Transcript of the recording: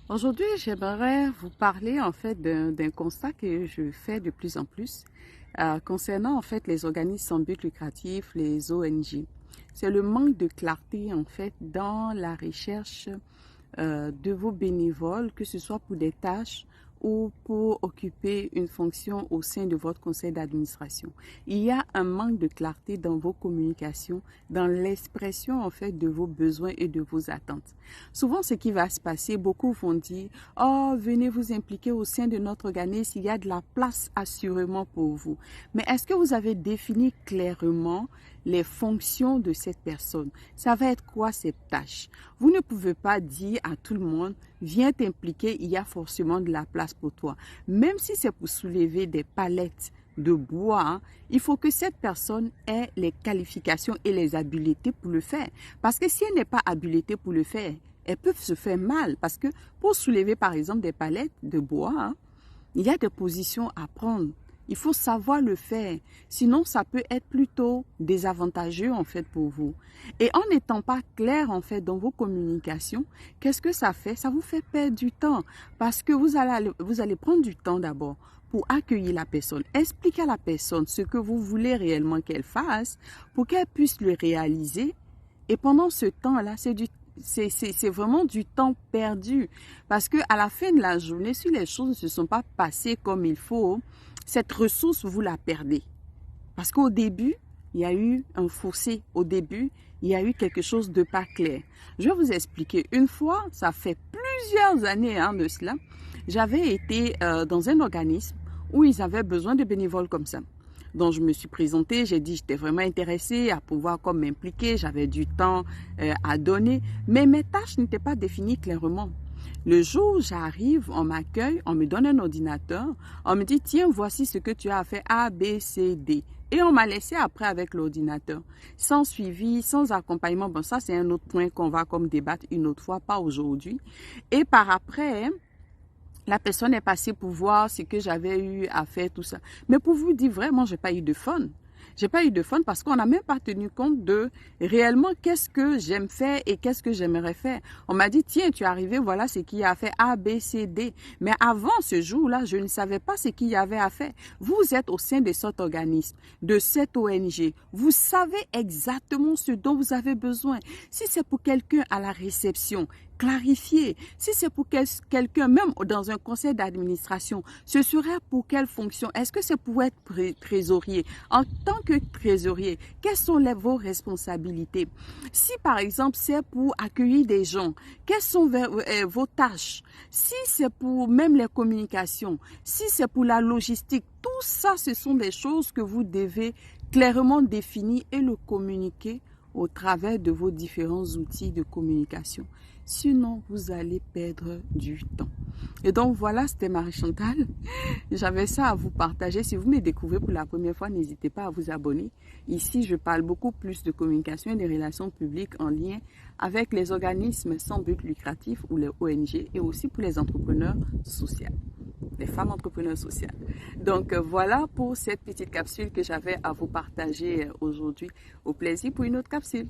Aujourd'hui, j'aimerais vous parler en fait d'un constat que je fais de plus en plus concernant en fait les organismes sans but lucratif, les ONG. C'est le manque de clarté en fait dans la recherche de vos bénévoles, que ce soit pour des tâches ou pour occuper une fonction au sein de votre conseil d'administration. Il y a un manque de clarté dans vos communications, dans l'expression en fait de vos besoins et de vos attentes. Souvent, ce qui va se passer, beaucoup vont dire, oh, venez vous impliquer au sein de notre organisme, il y a de la place assurément pour vous. Mais est-ce que vous avez défini clairement les fonctions de cette personne? Ça va être quoi cette tâche? Vous ne pouvez pas dire à tout le monde, viens t'impliquer, il y a forcément de la place pour toi. Même si c'est pour soulever des palettes de bois, hein, il faut que cette personne ait les qualifications et les habiletés pour le faire. Parce que si elle n'est pas habilitée pour le faire, elles peuvent se faire mal. Parce que pour soulever par exemple des palettes de bois, hein, il y a des positions à prendre. Il faut savoir le faire. Sinon, ça peut être plutôt désavantageux en fait pour vous. Et en n'étant pas clair en fait dans vos communications, qu'est-ce que ça fait? Ça vous fait perdre du temps. Parce que vous allez prendre du temps d'abord pour accueillir la personne. Expliquer à la personne ce que vous voulez réellement qu'elle fasse pour qu'elle puisse le réaliser. Et pendant ce temps-là, c'est vraiment du temps perdu. Parce que à la fin de la journée, si les choses ne se sont pas passées comme il faut, cette ressource, vous la perdez. Parce qu'au début, il y a eu un fossé. Au début, il y a eu quelque chose de pas clair. Je vais vous expliquer. Une fois, ça fait plusieurs années de cela, j'avais été dans un organisme où ils avaient besoin de bénévoles comme ça. Donc, je me suis présentée, j'ai dit, j'étais vraiment intéressée à pouvoir comme m'impliquer, j'avais du temps à donner, mais mes tâches n'étaient pas définies clairement. Le jour où j'arrive, on m'accueille, on me donne un ordinateur, on me dit, tiens, voici ce que tu as fait A, B, C, D. Et on m'a laissé après avec l'ordinateur, sans suivi, sans accompagnement. Bon, ça, c'est un autre point qu'on va comme débattre une autre fois, pas aujourd'hui. Et par après, la personne est passée pour voir ce que j'avais eu à faire, tout ça. Mais pour vous dire vraiment, j'ai pas eu de fun. J'ai pas eu de fun parce qu'on n'a même pas tenu compte de réellement qu'est-ce que j'aime faire et qu'est-ce que j'aimerais faire. On m'a dit, tiens, tu es arrivé, voilà ce qu'il y a à faire, A, B, C, D. Mais avant ce jour-là, je ne savais pas ce qu'il y avait à faire. Vous êtes au sein de cet organisme, de cette ONG. Vous savez exactement ce dont vous avez besoin. Si c'est pour quelqu'un à la réception, clarifier. Si c'est pour quelqu'un, même dans un conseil d'administration, ce serait pour quelle fonction? Est-ce que c'est pour être trésorier? En tant que trésorier, quelles sont vos responsabilités? Si par exemple c'est pour accueillir des gens, quelles sont vos tâches? Si c'est pour même les communications, si c'est pour la logistique, tout ça, ce sont des choses que vous devez clairement définir et le communiquer au travers de vos différents outils de communication. Sinon, vous allez perdre du temps. Et donc, voilà, c'était Marie-Chantal. J'avais ça à vous partager. Si vous me découvrez pour la première fois, n'hésitez pas à vous abonner. Ici, je parle beaucoup plus de communication et des relations publiques en lien avec les organismes sans but lucratif ou les ONG et aussi pour les entrepreneurs sociaux, les femmes entrepreneurs sociales. Donc, voilà pour cette petite capsule que j'avais à vous partager aujourd'hui. Au plaisir pour une autre capsule.